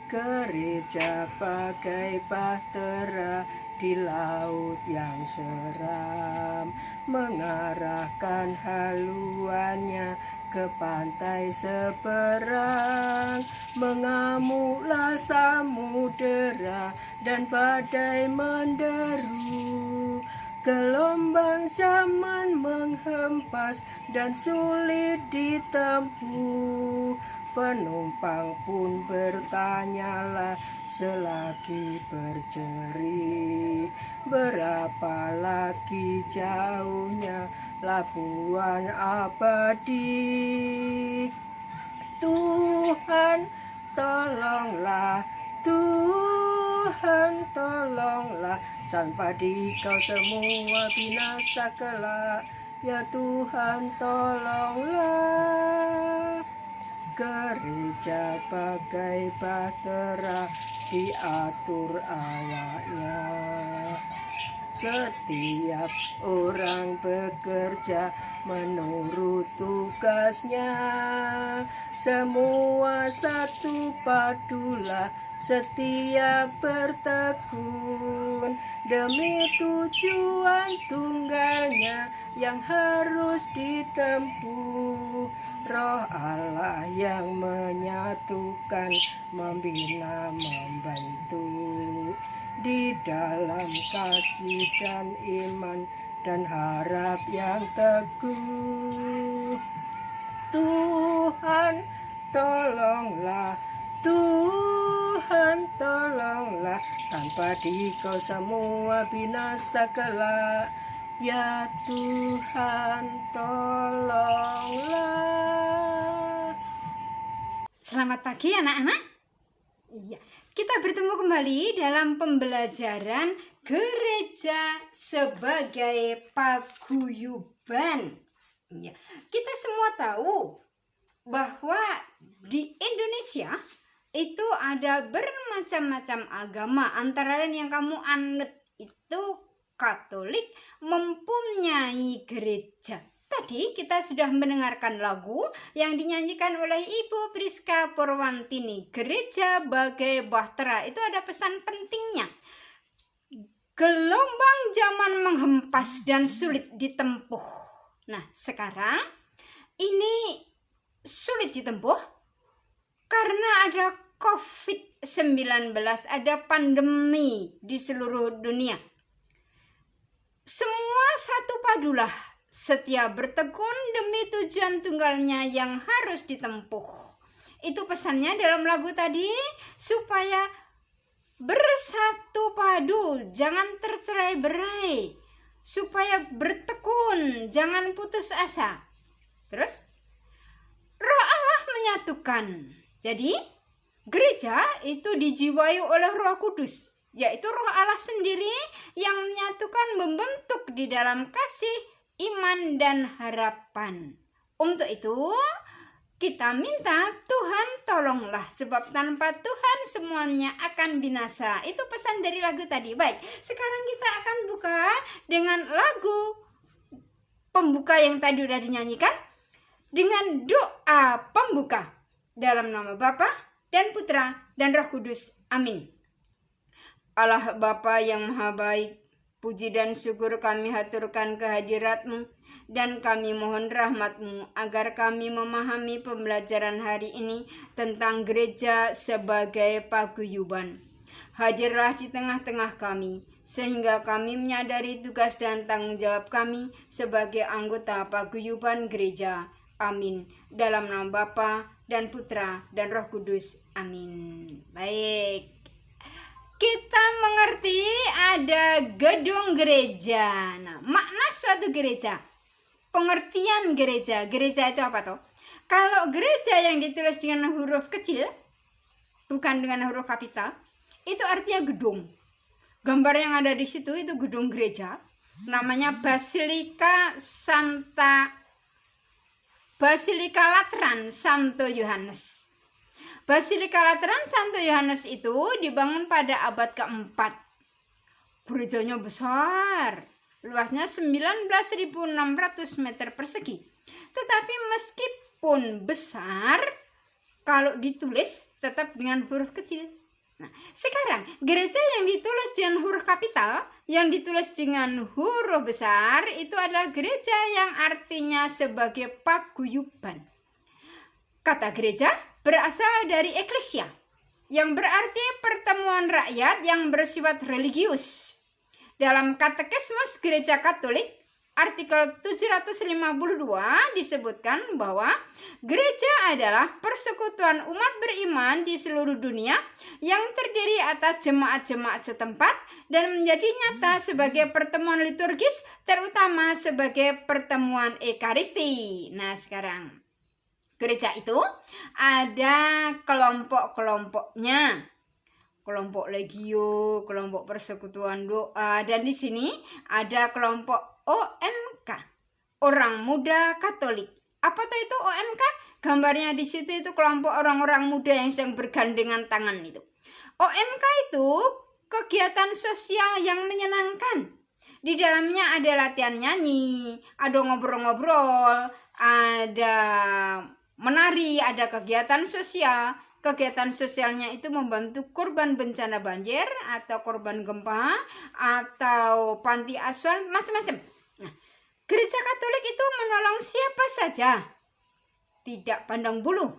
Gereja bagai bahtera di laut yang seram, mengarahkan haluannya ke pantai seberang. Mengamuklah samudera dan badai menderu. Gelombang zaman menghempas dan sulit ditempuh. Penumpang pun bertanyalah selagi berjerit, berapa lagi jauhnya labuan abadi. Tuhan tolonglah, Tuhan tolonglah, tanpa Dikau semua binasa kelak. Ya Tuhan tolonglah. Gereja bagai bahtera diatur awaknya. Setiap orang bekerja menurut tugasnya. Semua satu padulah setiap bertekun demi tujuan tunggalnya yang harus ditempuh. Roh Allah yang menyatukan, membina, membentuk di dalam kasih dan iman dan harap yang teguh. Tuhan tolonglah, Tuhan tolonglah, tanpa Dikau semua binasa kelak. Ya Tuhan tolonglah. Selamat pagi anak-anak. Iya, kita bertemu kembali dalam pembelajaran gereja sebagai paguyuban. Ya, kita semua tahu bahwa di Indonesia itu ada bermacam-macam agama, antara lain yang kamu anut itu Katolik, mempunyai gereja. Tadi kita sudah mendengarkan lagu yang dinyanyikan oleh Ibu Priska Purwantini, Gereja Bagai Bahtera. Itu ada pesan pentingnya. Gelombang zaman menghempas dan sulit ditempuh. Nah, sekarang ini sulit ditempuh karena ada COVID-19, ada pandemi di seluruh dunia. Semua satu padulah setia bertekun demi tujuan tunggalnya yang harus ditempuh. Itu pesannya dalam lagu tadi, supaya bersatu padu, jangan tercerai-berai, supaya bertekun, jangan putus asa. Terus, Roh Allah menyatukan. Jadi, gereja itu dijiwai oleh Roh Kudus, yaitu Roh Allah sendiri yang menyatukan, membentuk di dalam kasih, iman, dan harapan. Untuk itu, kita minta Tuhan tolonglah, sebab tanpa Tuhan semuanya akan binasa. Itu pesan dari lagu tadi. Baik, sekarang kita akan buka dengan lagu pembuka yang tadi udah dinyanyikan, dengan doa pembuka. Dalam nama Bapa dan Putra dan Roh Kudus. Amin. Allah Bapa yang Maha Baik, puji dan syukur kami haturkan kehadirat-Mu, dan kami mohon rahmat-Mu agar kami memahami pembelajaran hari ini tentang gereja sebagai paguyuban. Hadirlah di tengah-tengah kami, sehingga kami menyadari tugas dan tanggung jawab kami sebagai anggota paguyuban gereja. Amin. Dalam nama Bapa dan Putra dan Roh Kudus. Amin. Baik. Kita mengerti ada gedung gereja. Nah, makna suatu gereja. Pengertian gereja. Gereja itu apa toh? Kalau gereja yang ditulis dengan huruf kecil, bukan dengan huruf kapital, itu artinya gedung. Gambar yang ada di situ itu gedung gereja. Namanya Basilika Lateran Santo Yohanes. Basilika Lateran Santo Yohanes itu dibangun pada abad keempat. Gerejanya besar, luasnya 19.600 meter persegi. Tetapi meskipun besar, kalau ditulis tetap dengan huruf kecil. Nah, sekarang gereja yang ditulis dengan huruf kapital, yang ditulis dengan huruf besar itu adalah gereja yang artinya sebagai paguyuban. Kata gereja berasal dari eklesia, yang berarti pertemuan rakyat yang bersifat religius. Dalam Katekismus Gereja Katolik, artikel 752 disebutkan bahwa gereja adalah persekutuan umat beriman di seluruh dunia yang terdiri atas jemaat-jemaat setempat dan menjadi nyata sebagai pertemuan liturgis, terutama sebagai pertemuan ekaristi. Nah, sekarang gereja itu ada kelompok-kelompoknya. Kelompok legio, kelompok persekutuan doa, dan di sini ada kelompok OMK, Orang Muda Katolik. Apa tuh itu OMK? Gambarnya di situ itu kelompok orang-orang muda yang sedang bergandengan tangan itu. OMK itu kegiatan sosial yang menyenangkan. Di dalamnya ada latihan nyanyi, ada ngobrol-ngobrol, ada menari, ada kegiatan sosial. Kegiatan sosialnya itu membantu korban bencana banjir atau korban gempa atau panti asuhan, macam-macam. Nah, gereja Katolik itu menolong siapa saja, tidak pandang bulu,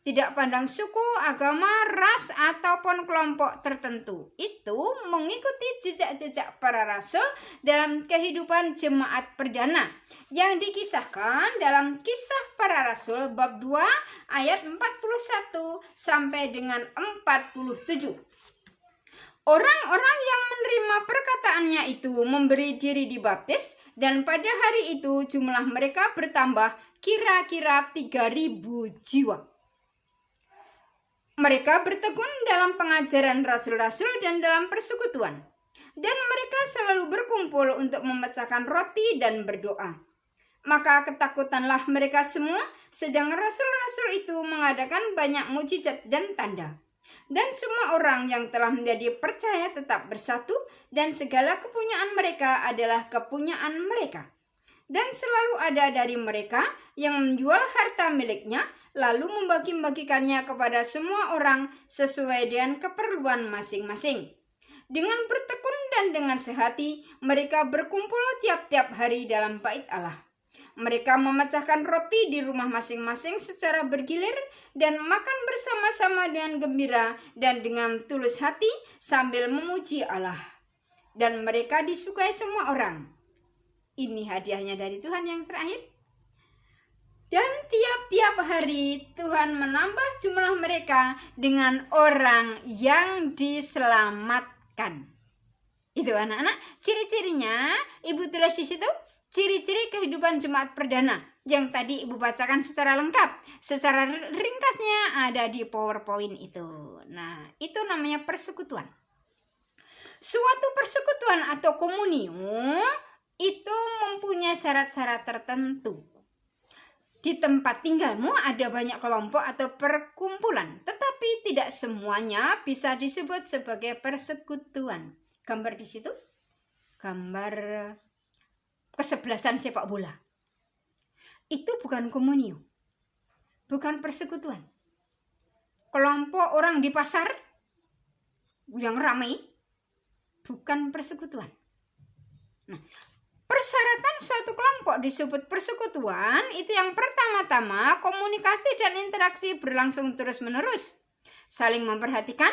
tidak pandang suku, agama, ras ataupun kelompok tertentu. Itu mengikuti jejak-jejak para rasul dalam kehidupan jemaat perdana yang dikisahkan dalam Kisah Para Rasul bab 2 ayat 41 sampai dengan 47. Orang-orang yang menerima perkataannya itu memberi diri dibaptis, dan pada hari itu jumlah mereka bertambah kira-kira 3.000 jiwa. Mereka bertekun dalam pengajaran rasul-rasul dan dalam persekutuan, dan mereka selalu berkumpul untuk memecahkan roti dan berdoa. Maka ketakutanlah mereka semua, sedang rasul-rasul itu mengadakan banyak mujizat dan tanda. Dan semua orang yang telah menjadi percaya tetap bersatu, dan segala kepunyaan mereka adalah kepunyaan mereka. Dan selalu ada dari mereka yang menjual harta miliknya, lalu membagi-bagikannya kepada semua orang sesuai dengan keperluan masing-masing. Dengan bertekun dan dengan sehati, mereka berkumpul tiap-tiap hari dalam bait Allah. Mereka memecahkan roti di rumah masing-masing secara bergilir dan makan bersama-sama dengan gembira dan dengan tulus hati sambil memuji Allah. Dan mereka disukai semua orang. Ini hadiahnya dari Tuhan yang terakhir. Dan tiap-tiap hari Tuhan menambah jumlah mereka dengan orang yang diselamatkan. Itu anak-anak, ciri-cirinya Ibu tulis di situ. Ciri-ciri kehidupan jemaat perdana yang tadi Ibu bacakan secara lengkap. Secara ringkasnya ada di PowerPoint itu. Nah, itu namanya persekutuan. Suatu persekutuan atau komunium itu mempunyai syarat-syarat tertentu. Di tempat tinggalmu ada banyak kelompok atau perkumpulan, tetapi tidak semuanya bisa disebut sebagai persekutuan. Gambar di situ, gambar kesebelasan sepak bola. Itu bukan komunium, bukan persekutuan. Kelompok orang di pasar yang ramai, bukan persekutuan. Nah, persyaratan suatu kelompok disebut persekutuan itu yang pertama-tama komunikasi dan interaksi berlangsung terus-menerus, saling memperhatikan,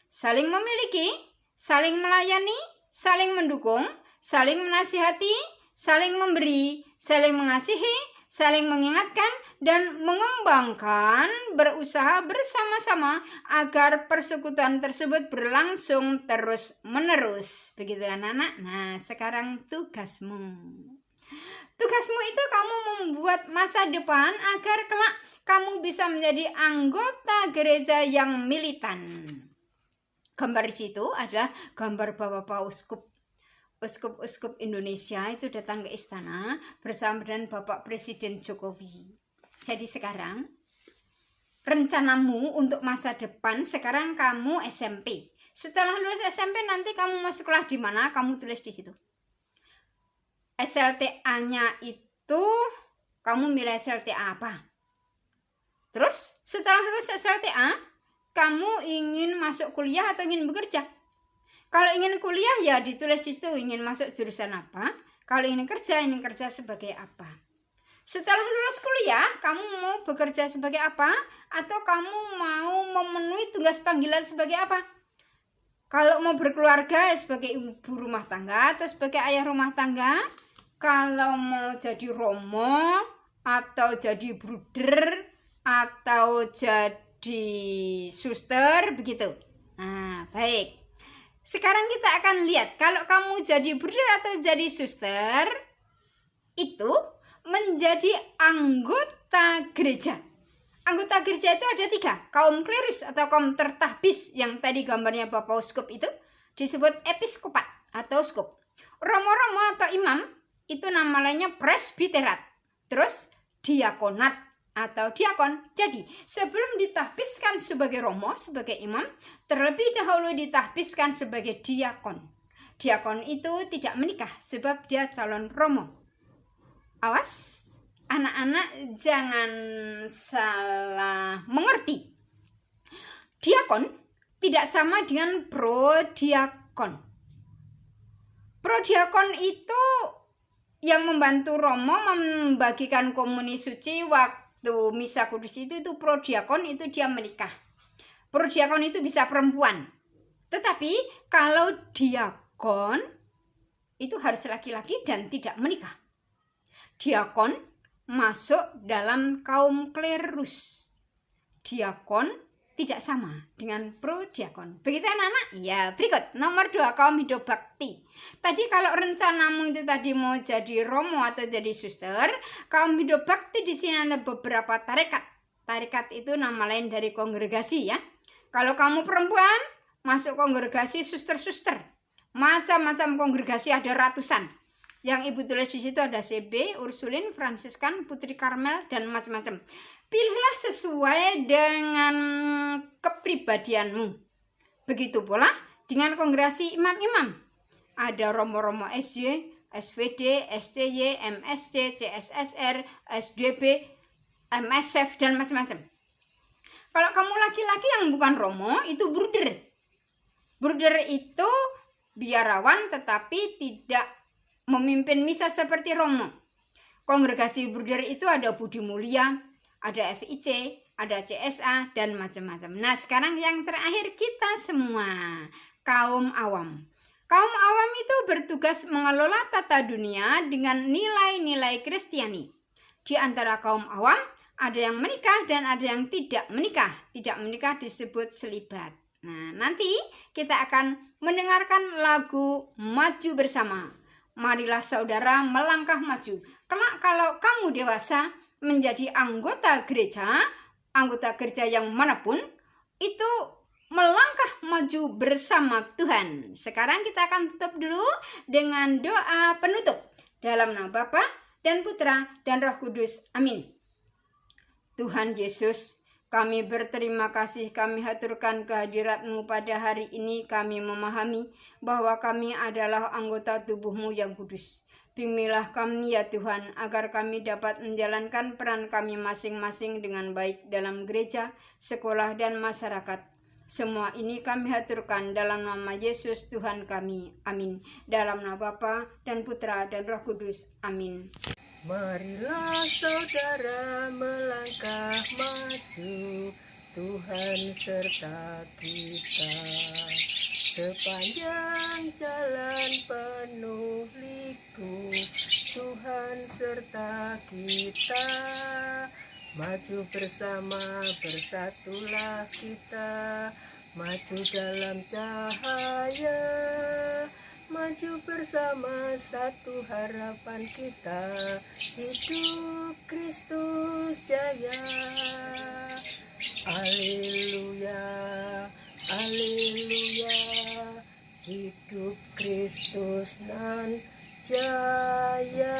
saling memiliki, saling melayani, saling mendukung, saling menasihati, saling memberi, saling mengasihi, saling mengingatkan, dan mengembangkan, berusaha bersama-sama agar persekutuan tersebut berlangsung terus-menerus. Begitu anak-anak? Nah, sekarang tugasmu. Tugasmu itu kamu membuat masa depan agar kelak kamu bisa menjadi anggota gereja yang militan. Gambar di situ adalah gambar Bapak Uskup Indonesia itu datang ke istana bersama dengan Bapak Presiden Jokowi. Jadi sekarang rencanamu untuk masa depan, sekarang kamu SMP. Setelah lulus SMP nanti kamu mau sekolah di mana? Kamu tulis di situ. SLTA-nya itu kamu milih SLTA apa? Terus setelah lulus SLTA, kamu ingin masuk kuliah atau ingin bekerja? Kalau ingin kuliah ya ditulis di situ ingin masuk jurusan apa. Kalau ingin kerja sebagai apa. Setelah lulus kuliah, kamu mau bekerja sebagai apa? Atau kamu mau memenuhi tugas panggilan sebagai apa? Kalau mau berkeluarga sebagai ibu rumah tangga atau sebagai ayah rumah tangga. Kalau mau jadi romo atau jadi bruder atau jadi suster begitu. Nah, baik. Sekarang kita akan lihat kalau kamu jadi bruder atau jadi suster itu menjadi anggota gereja. Anggota gereja itu ada 3, kaum klerus atau kaum tertahbis yang tadi gambarnya Bapak Uskup itu disebut episkopat atau uskup. Romo-romo atau imam itu nama lainnya presbiterat. Terus diakonat atau diakon. Jadi sebelum ditahbiskan sebagai romo, sebagai imam, terlebih dahulu ditahbiskan sebagai diakon. Diakon itu tidak menikah sebab dia calon romo. Awas, anak-anak jangan salah mengerti. Diakon tidak sama dengan prodiakon. Prodiakon itu yang membantu romo membagikan komuni suci waktu misa kudus itu prodiakon itu dia menikah. Prodiakon itu bisa perempuan. Tetapi kalau diakon itu harus laki-laki dan tidak menikah. Diakon masuk dalam kaum klerus. Diakon tidak sama dengan prodiakon. Begitu anak-anak? Ya, berikut nomor 2 kaum hidup bakti. Tadi kalau rencanamu itu tadi mau jadi romo atau jadi suster, kaum hidup bakti di sini ada beberapa tarekat. Tarekat itu nama lain dari kongregasi ya. Kalau kamu perempuan, masuk kongregasi suster-suster. Macam-macam kongregasi ada ratusan. Yang ibu tulis di situ ada CB, Ursulin, Fransiskan, Putri Karmel dan macam-macam. Pilihlah sesuai dengan kepribadianmu. Begitu pula dengan kongregasi imam-imam. Ada romo-romo SY, SVD, SCY, MSC, CSSR, SDB, MSF dan macam-macam. Kalau kamu laki-laki yang bukan romo itu bruder. Bruder itu biarawan tetapi tidak memimpin misa seperti romo. Kongregasi bruder itu ada Budi Mulia, ada FIC, ada CSA, dan macam-macam. Nah, sekarang yang terakhir kita semua, kaum awam. Kaum awam itu bertugas mengelola tata dunia dengan nilai-nilai Kristiani. Di antara kaum awam, ada yang menikah dan ada yang tidak menikah. Tidak menikah disebut selibat. Nah, nanti kita akan mendengarkan lagu Maju Bersama. Marilah saudara melangkah maju. Kelak kalau kamu dewasa, menjadi anggota gereja yang manapun, itu melangkah maju bersama Tuhan. Sekarang kita akan tutup dulu dengan doa penutup. Dalam nama Bapa dan Putra dan Roh Kudus. Amin. Tuhan Yesus, kami berterima kasih, kami haturkan kehadirat-Mu pada hari ini. Kami memahami bahwa kami adalah anggota tubuh-Mu yang kudus. Bimbinglah kami ya Tuhan, agar kami dapat menjalankan peran kami masing-masing dengan baik dalam gereja, sekolah, dan masyarakat. Semua ini kami haturkan dalam nama Yesus Tuhan kami. Amin. Dalam nama Bapa dan Putra dan Roh Kudus. Amin. Marilah saudara melangkah maju, Tuhan serta kita. Sepanjang jalan penuh liku, Tuhan serta kita. Maju bersama, bersatulah kita. Maju dalam cahaya, maju bersama, satu harapan kita. Hidup Kristus jaya. Haleluya, haleluya. Hidup Kristus nan jaya.